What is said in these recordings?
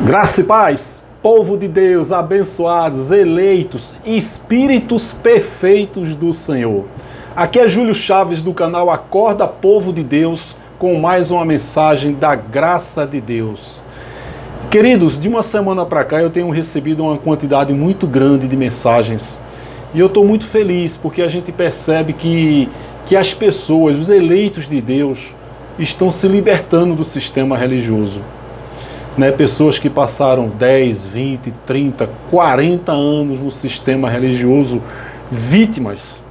Graça e paz, povo de Deus, abençoados, eleitos, espíritos perfeitos do Senhor. Aqui é Júlio Chaves do canal Acorda Povo de Deus com mais uma mensagem da graça de Deus. Queridos, de uma semana para cá eu tenho recebido uma quantidade muito grande de mensagens e eu estou muito feliz porque a gente percebe que as pessoas, os eleitos de Deus, estão se libertando do sistema religioso. Pessoas que passaram 10, 20, 30, 40 anos no sistema religioso, vítimas.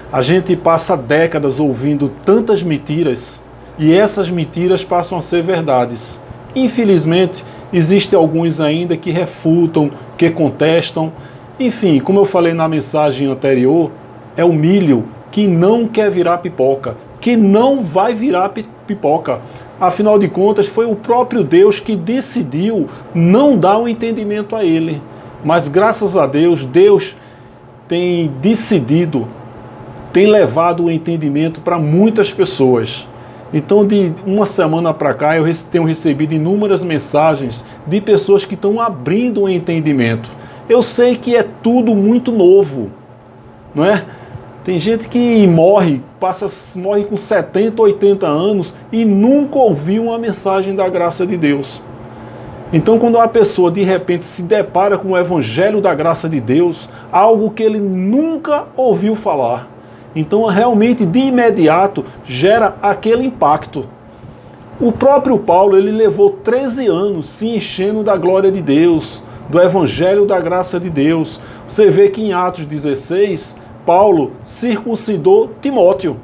A gente passa décadas ouvindo tantas mentiras e essas mentiras passam a ser verdades. Infelizmente, existem alguns ainda que refutam, que contestam. Enfim, como eu falei na mensagem anterior, é o milho que não quer virar pipoca, que não vai virar pipoca. Afinal de contas, foi o próprio Deus que decidiu não dar um entendimento a ele. Mas graças a Deus, Deus tem decidido, tem levado o entendimento para muitas pessoas. Então, de uma semana para cá, eu tenho recebido inúmeras mensagens de pessoas que estão abrindo o entendimento. Eu sei que é tudo muito novo, não é? Tem gente que morre com 70, 80 anos e nunca ouviu uma mensagem da graça de Deus. Então, quando a pessoa de repente se depara com o evangelho da graça de Deus, algo que ele nunca ouviu falar, então realmente de imediato gera aquele impacto. O próprio Paulo, ele levou 13 anos se enchendo da glória de Deus, do evangelho da graça de Deus. Você vê que em Atos 16... Paulo circuncidou Timóteo,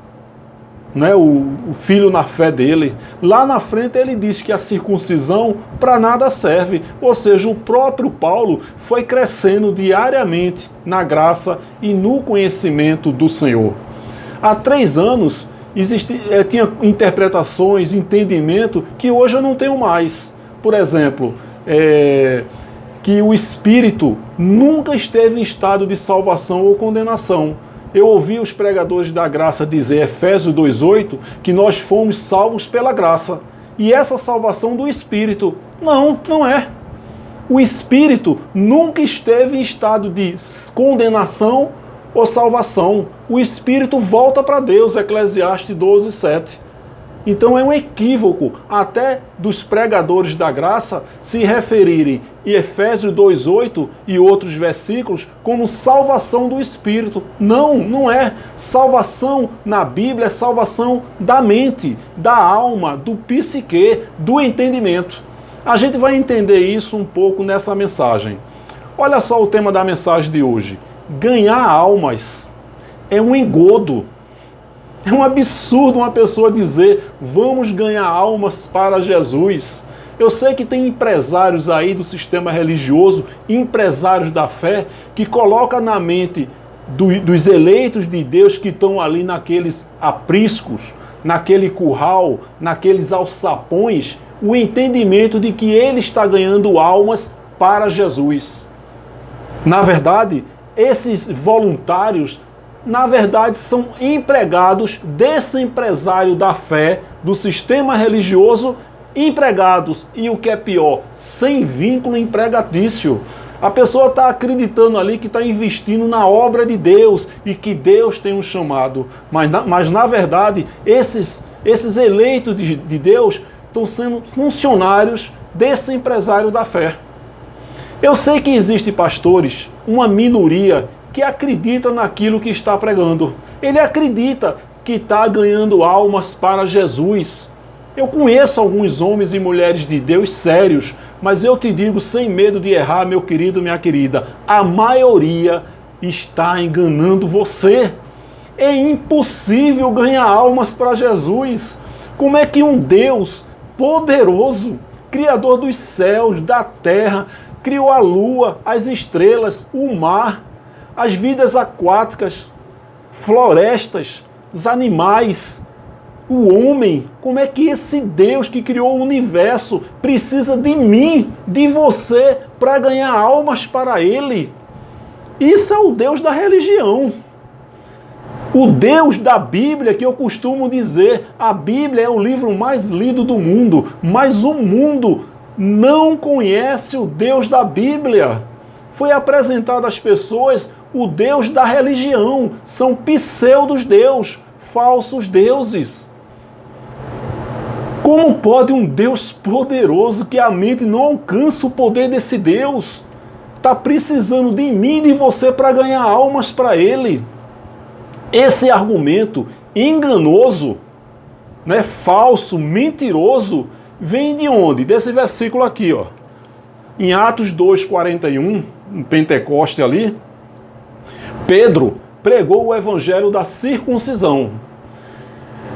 o filho na fé dele. Lá na frente ele diz que a circuncisão para nada serve. Ou seja, o próprio Paulo foi crescendo diariamente na graça e no conhecimento do Senhor. Há 3 anos tinha interpretações, entendimento que hoje eu não tenho mais. Por exemplo, que o Espírito nunca esteve em estado de salvação ou condenação. Eu ouvi os pregadores da graça dizer, Efésios 2,8, que nós fomos salvos pela graça. E essa salvação do Espírito, não é. O Espírito nunca esteve em estado de condenação ou salvação. O Espírito volta para Deus, Eclesiastes 12,7. Então é um equívoco até dos pregadores da graça se referirem em Efésios 2,8 e outros versículos como salvação do Espírito. Não é. Salvação na Bíblia é salvação da mente, da alma, do psique, do entendimento. A gente vai entender isso um pouco nessa mensagem. Olha só o tema da mensagem de hoje. Ganhar almas é um engodo. É um absurdo uma pessoa dizer, vamos ganhar almas para Jesus. Eu sei que tem empresários aí do sistema religioso, empresários da fé, que colocam na mente dos eleitos de Deus que estão ali naqueles apriscos, naquele curral, naqueles alçapões, o entendimento de que ele está ganhando almas para Jesus. Na verdade, esses voluntários são empregados desse empresário da fé, do sistema religioso, empregados, e o que é pior, sem vínculo empregatício. A pessoa está acreditando ali que está investindo na obra de Deus e que Deus tem um chamado. Mas na verdade, esses eleitos de Deus estão sendo funcionários desse empresário da fé. Eu sei que existem pastores, uma minoria, que acredita naquilo que está pregando. Ele acredita que está ganhando almas para Jesus. Eu conheço alguns homens e mulheres de Deus sérios, mas eu te digo sem medo de errar, meu querido, minha querida, a maioria está enganando você. É impossível ganhar almas para Jesus. Como é que um Deus poderoso, Criador dos céus, da terra, criou a lua, as estrelas, o mar, as vidas aquáticas, florestas, os animais, o homem, como é que esse Deus que criou o universo precisa de mim, de você, para ganhar almas para Ele? Isso é o Deus da religião. O Deus da Bíblia, que eu costumo dizer, a Bíblia é o livro mais lido do mundo, mas o mundo não conhece o Deus da Bíblia. Foi apresentado às pessoas o Deus da religião. São pseudos-deus, falsos deuses. Como pode um Deus poderoso, que a mente não alcança o poder desse Deus, está precisando de mim e de você para ganhar almas para Ele? Esse argumento enganoso, né, falso, mentiroso, vem de onde? Desse versículo aqui, ó. Em Atos 2:41, em Pentecoste ali, Pedro pregou o evangelho da circuncisão.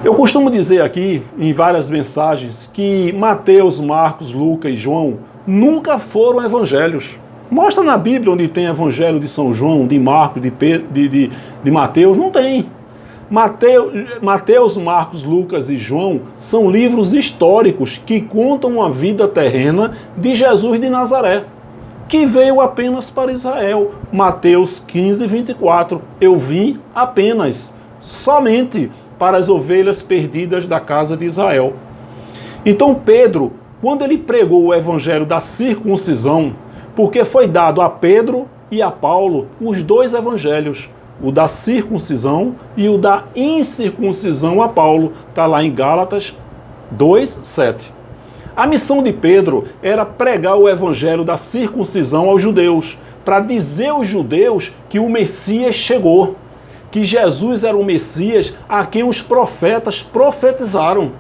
Eu costumo dizer aqui, em várias mensagens, que Mateus, Marcos, Lucas e João nunca foram evangelhos. Mostra na Bíblia onde tem evangelho de São João, de Marcos, de Mateus. Não tem. Mateus, Marcos, Lucas e João são livros históricos que contam a vida terrena de Jesus de Nazaré, que veio apenas para Israel. Mateus 15:24. Eu vim apenas, somente para as ovelhas perdidas da casa de Israel. Então Pedro, quando ele pregou o evangelho da circuncisão, porque foi dado a Pedro e a Paulo os dois evangelhos, o da circuncisão e o da incircuncisão a Paulo, está lá em Gálatas 2:7. A missão de Pedro era pregar o evangelho da circuncisão aos judeus, para dizer aos judeus que o Messias chegou, que Jesus era o Messias a quem os profetas profetizaram.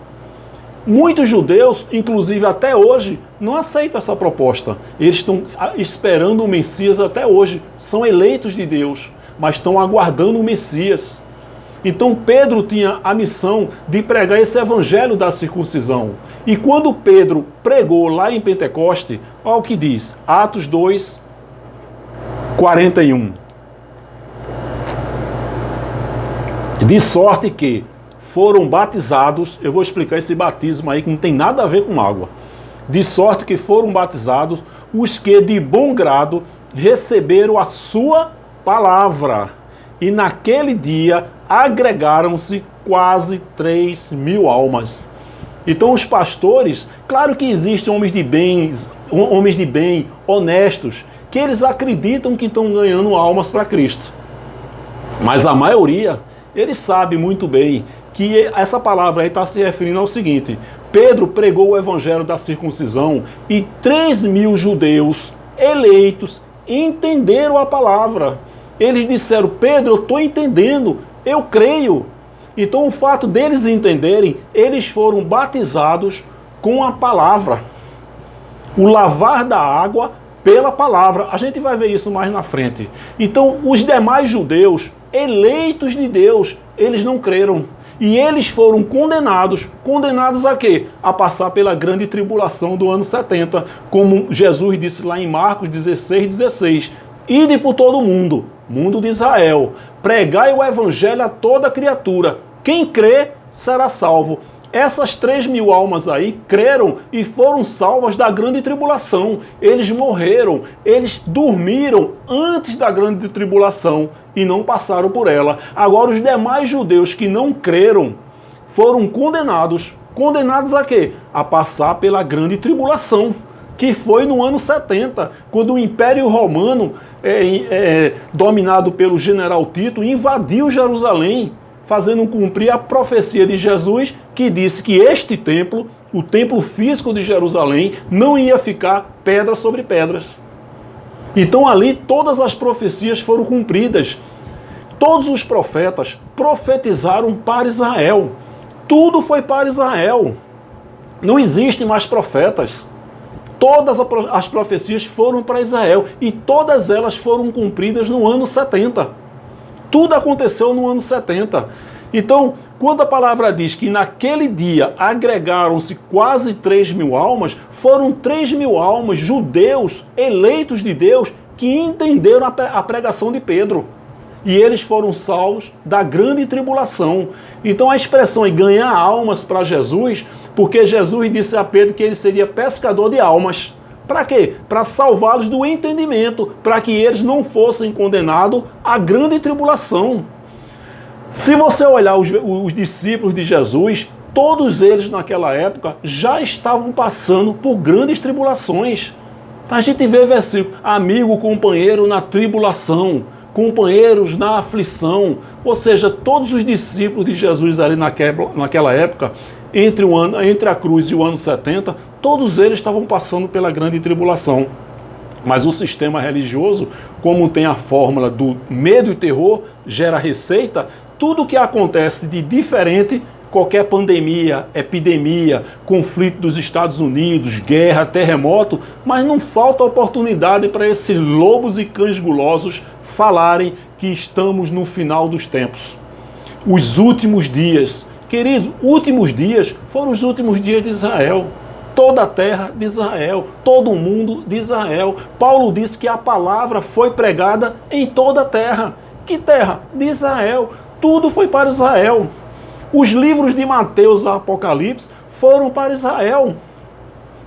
Muitos judeus, inclusive até hoje, não aceitam essa proposta. Eles estão esperando o Messias até hoje. São eleitos de Deus, mas estão aguardando o Messias. Então Pedro tinha a missão de pregar esse evangelho da circuncisão. E quando Pedro pregou lá em Pentecoste, olha o que diz, Atos 2:41. De sorte que foram batizados, eu vou explicar esse batismo aí que não tem nada a ver com água. De sorte que foram batizados os que de bom grado receberam a sua palavra. E naquele dia agregaram-se quase 3.000 almas. Então os pastores, claro que existem homens de bem, honestos, que eles acreditam que estão ganhando almas para Cristo. Mas a maioria, eles sabem muito bem que essa palavra aí está se referindo ao seguinte: Pedro pregou o evangelho da circuncisão e 3.000 judeus eleitos entenderam a palavra. Eles disseram, Pedro, eu estou entendendo, eu creio. Então o fato deles entenderem, eles foram batizados com a palavra. O lavar da água pela palavra. A gente vai ver isso mais na frente. Então os demais judeus, eleitos de Deus, eles não creram. E eles foram condenados. Condenados a quê? A passar pela grande tribulação do ano 70. Como Jesus disse lá em Marcos 16:16. Ide por todo o mundo, mundo de Israel, pregai o evangelho a toda criatura. Quem crê será salvo. Essas 3.000 almas aí creram e foram salvas da grande tribulação. Eles morreram, eles dormiram antes da grande tribulação e não passaram por ela. Agora os demais judeus que não creram foram condenados. Condenados a quê? A passar pela grande tribulação, que foi no ano 70, quando o Império Romano, dominado pelo general Tito, invadiu Jerusalém, fazendo cumprir a profecia de Jesus, que disse que este templo, o templo físico de Jerusalém, não ia ficar pedra sobre pedras. Então ali todas as profecias foram cumpridas. Todos os profetas profetizaram para Israel. Tudo foi para Israel. Não existem mais profetas. Todas as profecias foram para Israel e todas elas foram cumpridas no ano 70. Tudo aconteceu no ano 70. Então, quando a palavra diz que naquele dia agregaram-se quase 3.000 almas, foram 3.000 almas, judeus, eleitos de Deus, que entenderam a pregação de Pedro. E eles foram salvos da grande tribulação. Então a expressão é ganhar almas para Jesus, porque Jesus disse a Pedro que ele seria pescador de almas. Para quê? Para salvá-los do entendimento, para que eles não fossem condenados à grande tribulação. Se você olhar os discípulos de Jesus, todos eles naquela época já estavam passando por grandes tribulações. A gente vê versículo, amigo, companheiro na tribulação, companheiros na aflição. Ou seja, todos os discípulos de Jesus ali naquela época, entre a cruz e o ano 70, todos eles estavam passando pela grande tribulação. Mas o sistema religioso, como tem a fórmula do medo e terror, gera receita, tudo que acontece de diferente, qualquer pandemia, epidemia, conflito dos Estados Unidos, guerra, terremoto, mas não falta oportunidade para esses lobos e cães gulosos falarem que estamos no final dos tempos. Os últimos dias, querido, últimos dias foram os últimos dias de Israel. Toda a terra de Israel, todo o mundo de Israel. Paulo disse que a palavra foi pregada em toda a terra. Que terra? De Israel. Tudo foi para Israel. Os livros de Mateus e Apocalipse foram para Israel.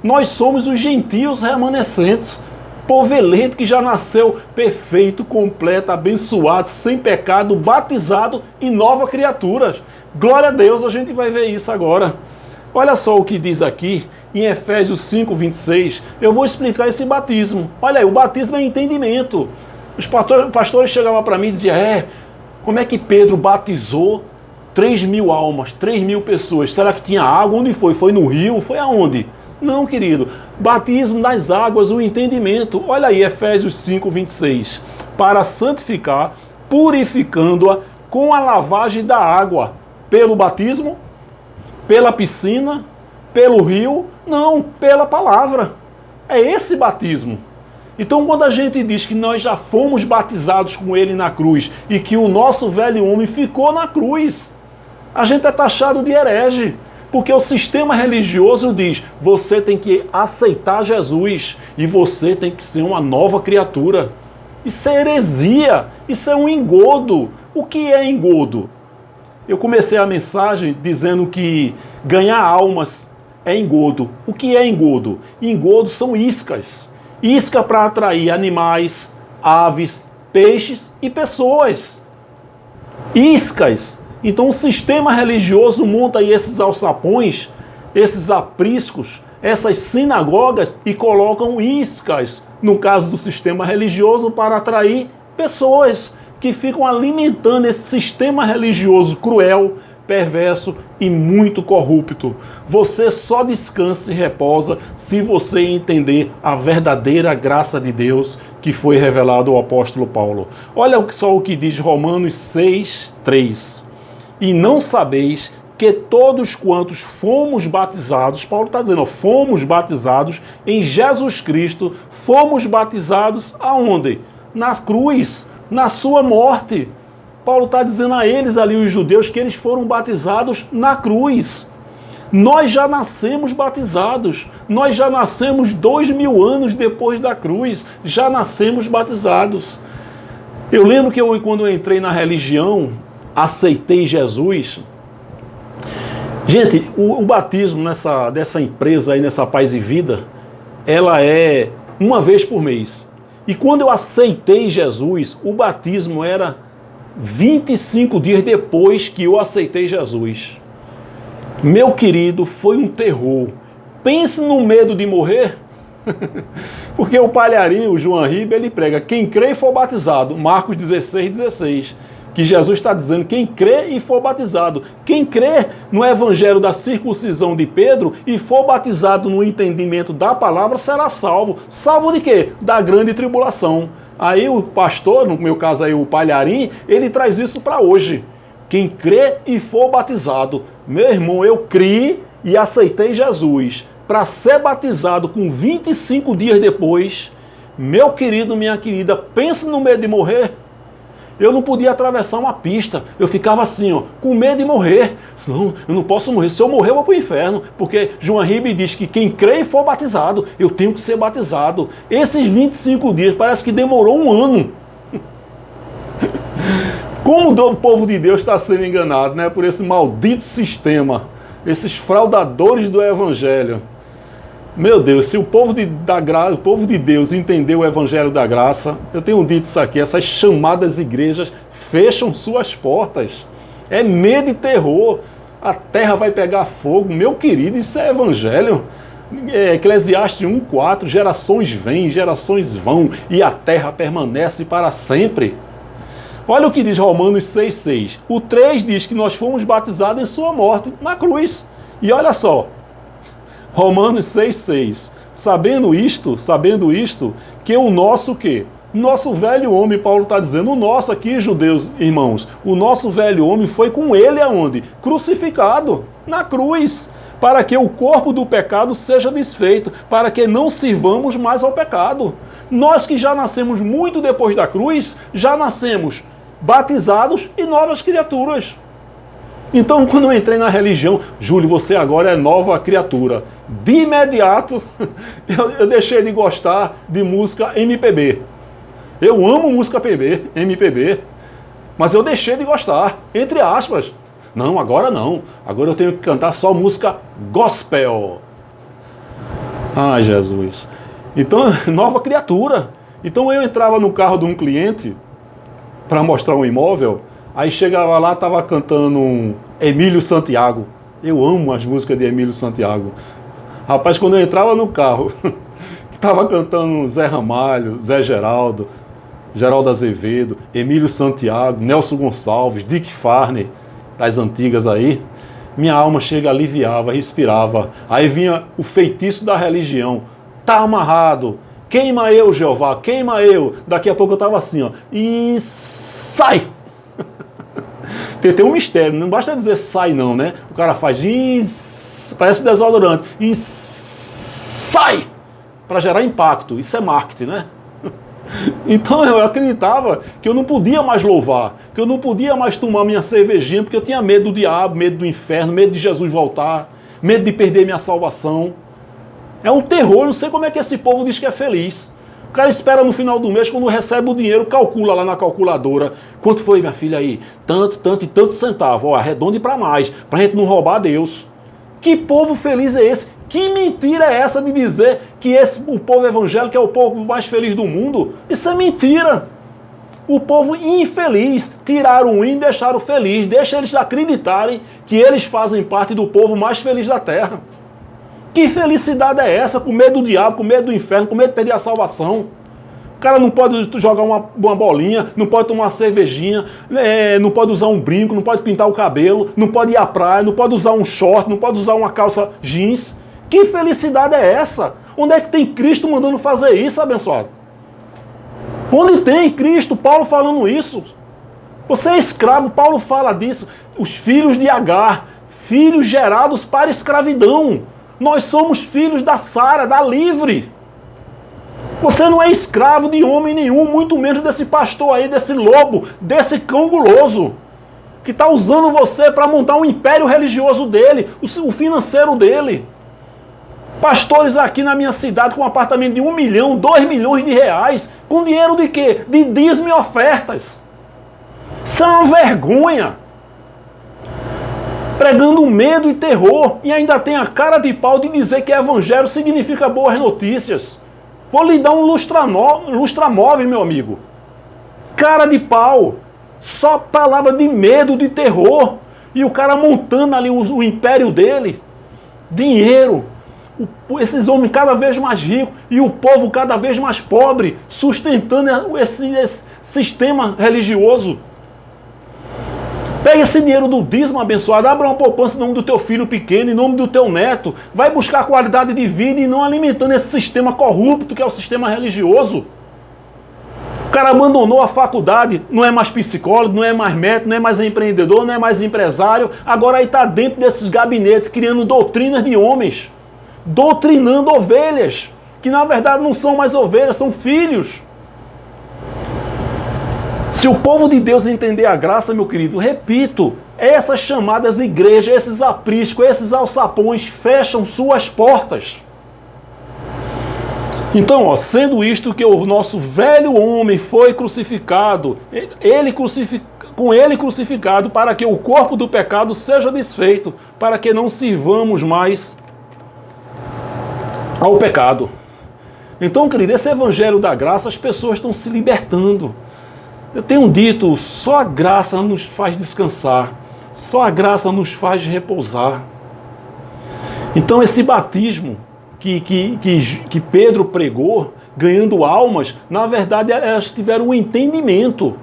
Nós somos os gentios remanescentes. Povo eleito que já nasceu perfeito, completo, abençoado, sem pecado, batizado e nova criatura. Glória a Deus, a gente vai ver isso agora. Olha só o que diz aqui em Efésios 5:26. Eu vou explicar esse batismo. Olha aí, o batismo é entendimento. Os pastores chegavam para mim e diziam, como é que Pedro batizou 3.000 almas, 3.000 pessoas? Será que tinha água? Onde foi? Foi no rio? Foi aonde? Não, querido. Batismo nas águas, o entendimento. Olha aí, Efésios 5:26. Para santificar, purificando-a com a lavagem da água. Pelo batismo? Pela piscina? Pelo rio? Não, pela palavra. É esse batismo. Então, quando a gente diz que nós já fomos batizados com ele na cruz e que o nosso velho homem ficou na cruz, a gente é taxado de herege. Porque o sistema religioso diz, você tem que aceitar Jesus e você tem que ser uma nova criatura. Isso é heresia, isso é um engodo. O que é engodo? Eu comecei a mensagem dizendo que ganhar almas é engodo. O que é engodo? Engodo são iscas. Isca para atrair animais, aves, peixes e pessoas. Iscas. Então o sistema religioso monta aí esses alçapões, esses apriscos, essas sinagogas e colocam iscas, no caso do sistema religioso, para atrair pessoas que ficam alimentando esse sistema religioso cruel, perverso e muito corrupto. Você só descansa e reposa se você entender a verdadeira graça de Deus que foi revelado ao apóstolo Paulo. Olha só o que diz Romanos 6:3. E não sabeis que todos quantos fomos batizados, Paulo está dizendo, fomos batizados em Jesus Cristo, fomos batizados aonde? Na cruz, na sua morte. Paulo está dizendo a eles ali, os judeus, que eles foram batizados na cruz. Nós já nascemos batizados. Nós já nascemos 2000 anos depois da cruz. Já nascemos batizados. Eu lembro que quando eu entrei na religião, aceitei Jesus. Gente, o batismo dessa empresa aí, nessa Paz e Vida, ela é uma vez por mês. E quando eu aceitei Jesus, o batismo era 25 dias depois que eu aceitei Jesus. Meu querido, foi um terror. Pense no medo de morrer. Porque o palharinho, o João Ribe, ele prega, quem crê e for batizado, Marcos 16:16. Que Jesus está dizendo, quem crê e for batizado. Quem crê no evangelho da circuncisão de Pedro e for batizado no entendimento da palavra, será salvo. Salvo de quê? Da grande tribulação. Aí o pastor, no meu caso aí o palharim, ele traz isso para hoje. Quem crê e for batizado. Meu irmão, eu criei e aceitei Jesus. Para ser batizado com 25 dias depois, meu querido, minha querida, pensa no medo de morrer. Eu não podia atravessar uma pista. Eu ficava assim, ó, com medo de morrer. Senão, eu não posso morrer. Se eu morrer, eu vou para o inferno. Porque João Ribe diz que quem crê e for batizado, eu tenho que ser batizado. Esses 25 dias parece que demorou um ano. Como o povo de Deus está sendo enganado, né? Por esse maldito sistema. Esses fraudadores do evangelho. Meu Deus, se o povo de Deus entender o evangelho da graça, eu tenho dito isso aqui, essas chamadas igrejas fecham suas portas. É medo e terror. a terra vai pegar fogo. Meu querido, isso é evangelho. Eclesiastes 1:4, gerações vêm, gerações vão, e a terra permanece para sempre. Olha o que diz Romanos 6:6. O 3 diz que nós fomos batizados em sua morte, na cruz. E olha só, Romanos 6:6. Sabendo isto, que o nosso quê? Nosso velho homem, Paulo está dizendo, o nosso aqui, judeus, irmãos, o nosso velho homem foi com ele aonde? Crucificado, na cruz, para que o corpo do pecado seja desfeito, para que não sirvamos mais ao pecado. Nós que já nascemos muito depois da cruz, já nascemos batizados e novas criaturas. Então, quando eu entrei na religião, Júlio, você agora é nova criatura. De imediato, eu deixei de gostar de música MPB. Eu amo música MPB, mas eu deixei de gostar, entre aspas. Não, agora não. Agora eu tenho que cantar só música gospel. Ai, Jesus. Então, nova criatura. Então eu entrava no carro de um cliente para mostrar um imóvel, aí chegava lá, estava cantando um Emílio Santiago. Eu amo as músicas de Emílio Santiago. Rapaz, quando eu entrava no carro, estava cantando Zé Ramalho, Zé Geraldo, Geraldo Azevedo, Emílio Santiago, Nelson Gonçalves, Dick Farney, das antigas aí, minha alma chega, aliviava, respirava. Aí vinha o feitiço da religião. Tá amarrado. Queima eu, Jeová, queima eu. Daqui a pouco eu estava assim, ó. E sai! Tem um mistério, não basta dizer sai não, né? O cara faz, parece desodorante, e sai! Para gerar impacto. Isso é marketing, né? Então eu acreditava que eu não podia mais louvar, que eu não podia mais tomar minha cervejinha, porque eu tinha medo do diabo, medo do inferno, medo de Jesus voltar, medo de perder minha salvação. É um terror, não sei como é que esse povo diz que é feliz. O cara espera no final do mês, quando recebe o dinheiro, calcula lá na calculadora. Quanto foi, minha filha, aí? Tanto, tanto e tanto centavo. Ó, arredonde para mais, pra gente não roubar a Deus. Que povo feliz é esse? Que mentira é essa de dizer que o povo evangélico é o povo mais feliz do mundo? Isso é mentira. O povo infeliz, tiraram o in e deixaram o feliz. Deixa eles acreditarem que eles fazem parte do povo mais feliz da terra. Que felicidade é essa? Com medo do diabo, com medo do inferno, com medo de perder a salvação. O cara não pode jogar uma bolinha, não pode tomar uma cervejinha, não pode usar um brinco, não pode pintar o cabelo, não pode ir à praia, não pode usar um short, não pode usar uma calça jeans. Que felicidade é essa? Onde é que tem Cristo mandando fazer isso, abençoado? Onde tem Cristo, Paulo falando isso? Você é escravo, Paulo fala disso. Os filhos de Agar, filhos gerados para escravidão. Nós somos filhos da Sara, da livre. Você não é escravo de homem nenhum, muito menos desse pastor aí, desse lobo, desse cão guloso, que está usando você para montar um império religioso dele, o financeiro dele. Pastores aqui na minha cidade com um apartamento de 1 milhão, 2 milhões de reais, com dinheiro de quê? De dízimo e ofertas. Isso é uma vergonha. Pregando medo e terror, e ainda tem a cara de pau de dizer que evangelho significa boas notícias. Vou lhe dar um lustramóvel, meu amigo. Cara de pau. Só palavra de medo, de terror. E o cara montando ali o império dele. Dinheiro. Esses homens cada vez mais ricos e o povo cada vez mais pobre, sustentando esse sistema religioso. Pega esse dinheiro do dízimo, abençoado, abra uma poupança em nome do teu filho pequeno, em nome do teu neto. Vai buscar qualidade de vida e não alimentando esse sistema corrupto que é o sistema religioso. O cara abandonou a faculdade, não é mais psicólogo, não é mais médico, não é mais empreendedor, não é mais empresário. Agora aí está dentro desses gabinetes criando doutrinas de homens. Doutrinando ovelhas, que na verdade não são mais ovelhas, são filhos. Se o povo de Deus entender a graça, meu querido, repito, essas chamadas igrejas, esses apriscos, esses alçapões fecham suas portas. Então, ó, sendo isto que o nosso velho homem foi crucificado, com ele crucificado, para que o corpo do pecado seja desfeito, para que não sirvamos mais ao pecado. Então, querido, esse evangelho da graça, as pessoas estão se libertando. Eu tenho dito, só a graça nos faz descansar. Só a graça nos faz repousar. Então esse batismo que Pedro pregou, ganhando almas, na verdade elas tiveram um entendimento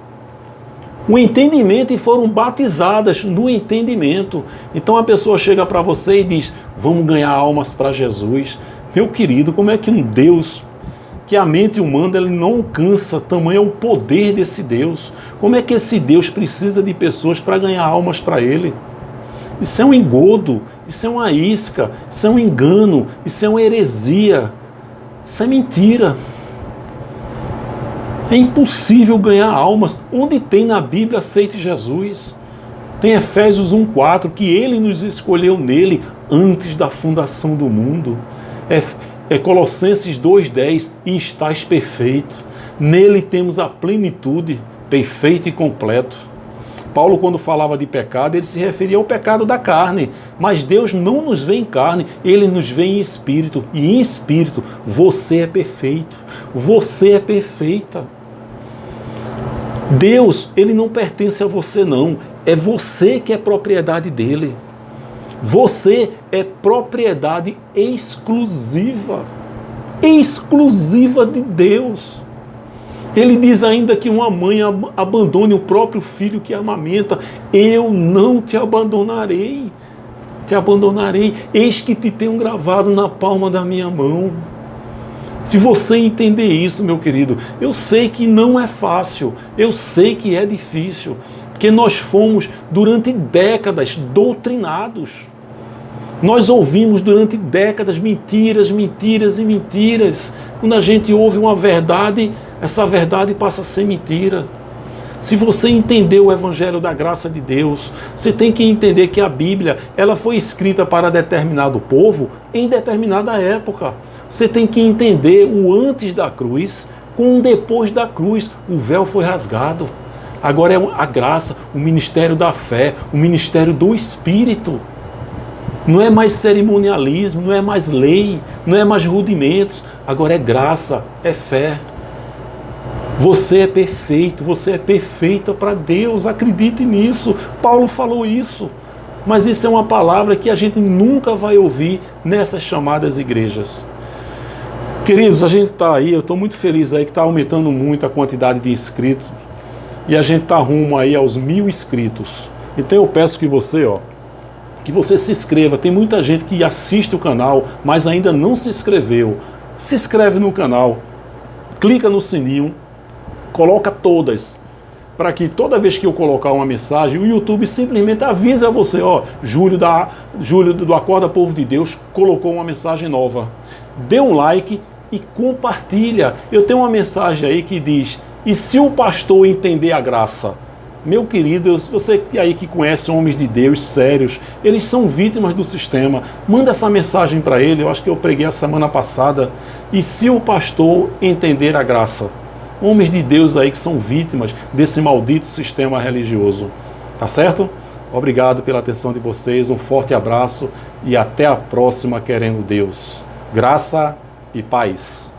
e foram batizadas no entendimento. Então a pessoa chega para você e diz, vamos ganhar almas para Jesus. Meu querido, como é que um Deus, que a mente humana ele não alcança, tamanho é o poder desse Deus, como é que esse Deus precisa de pessoas para ganhar almas para Ele? Isso é um engodo, isso é uma isca, isso é um engano, isso é uma heresia, isso é mentira. É impossível ganhar almas. Onde tem na Bíblia aceite Jesus? Tem Efésios 1,4, que Ele nos escolheu nele antes da fundação do mundo. É Colossenses 2,10, e estáis perfeito. Nele temos a plenitude, perfeito e completo. Paulo, quando falava de pecado, ele se referia ao pecado da carne. Mas Deus não nos vê em carne, Ele nos vê em espírito. E em espírito, você é perfeito. Você é perfeita. Deus, Ele não pertence a você não. É você que é propriedade dEle. Você é propriedade exclusiva. Exclusiva de Deus. Ele diz ainda que uma mãe abandone o próprio filho que amamenta. Eu não te abandonarei. Te abandonarei. Eis que te tenho gravado na palma da minha mão. Se você entender isso, meu querido, eu sei que não é fácil. Eu sei que é difícil. Porque nós fomos, durante décadas, doutrinados. Nós ouvimos durante décadas mentiras, mentiras e mentiras. Quando a gente ouve uma verdade, essa verdade passa a ser mentira. Se você entender o Evangelho da graça de Deus, você tem que entender que a Bíblia ela foi escrita para determinado povo em determinada época. Você tem que entender o antes da cruz com o depois da cruz. O véu foi rasgado. Agora é a graça, o ministério da fé, o ministério do Espírito. Não é mais cerimonialismo, não é mais lei, não é mais rudimentos. Agora é graça, é fé. Você é perfeito, você é perfeita para Deus, acredite nisso. Paulo falou isso. Mas isso é uma palavra que a gente nunca vai ouvir nessas chamadas igrejas. Queridos, a gente está aí, eu estou muito feliz aí que está aumentando muito a quantidade de inscritos. E a gente está rumo aí aos 1000 inscritos. Então eu peço que você se inscreva. Tem muita gente que assiste o canal, mas ainda não se inscreveu. Se inscreve no canal, clica no sininho, coloca todas, para que toda vez que eu colocar uma mensagem, o YouTube simplesmente avisa você, Júlio do Acorda Povo de Deus colocou uma mensagem nova. Dê um like e compartilha. Eu tenho uma mensagem aí que diz, e se o pastor entender a graça? Meu querido, você aí que conhece homens de Deus sérios, eles são vítimas do sistema. Manda essa mensagem para ele, eu acho que eu preguei a semana passada. E se o pastor entender a graça? Homens de Deus aí que são vítimas desse maldito sistema religioso. Tá certo? Obrigado pela atenção de vocês, um forte abraço e até a próxima, querendo Deus. Graça e paz.